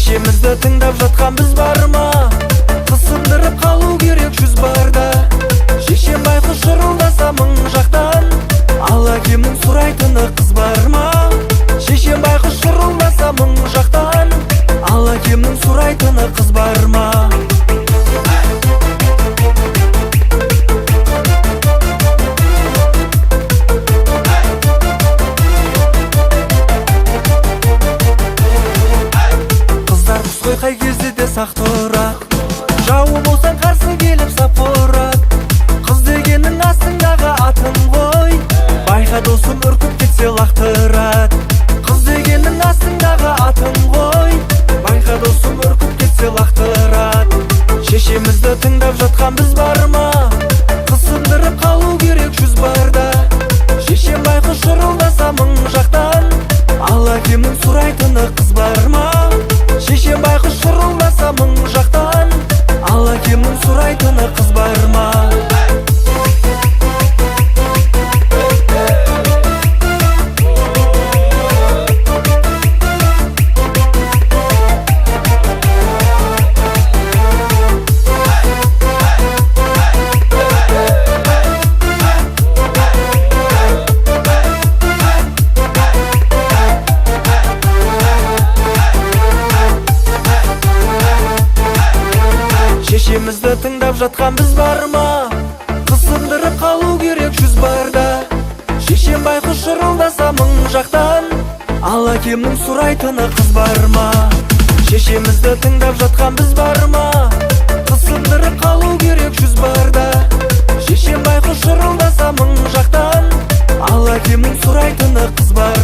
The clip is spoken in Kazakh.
шешемізді тыңдап жатқан біз бар ма? Қысындырып қалу керек жүз барда. Шешем байқұс шырылдаса мың жақтан, ал әкемнің сұрайтыны қыз бар ма? Шешем байқұс шырылдаса мың жақтан, ал әкемнің сұрайтыны қыз бар ма? Қай кезде де сақ тұрат, жауы болсаң қарсы келіп сап ұрат. Қыз дегеннің астыңдағы атың ғой, байқа досым үркіп кетсе лақтырат. Қыз дегеннің астыңдағы атың ғой, байқа досым үркіп кетсе лақтырат. Шешемізді тыңдап жатқан біз бар ма? Қысындырып қалу керек жүз барда. Шешем байқұс шырылдаса мың жақтан, ал әкемнің сұрайтыны қыз бар ма? Шешем байқұс шырылдаса мың жақтан, ал әкемнің сұрайтыны қыз бар ма? Шешемізді тыңдап жатқан біз бар ма? Қысындырып қалу керек жүз барда. Шешем байқұс шырылдаса мың жақтан, ал әкемнің сұрайтыны қыз бар ма? Шешемізді тыңдап жатқан біз бар ма? Қысындырып қалу керек жүз барда. Шешем байқұс шырылдаса мың жақтан, ал әкемнің сұрайтыны қыз бар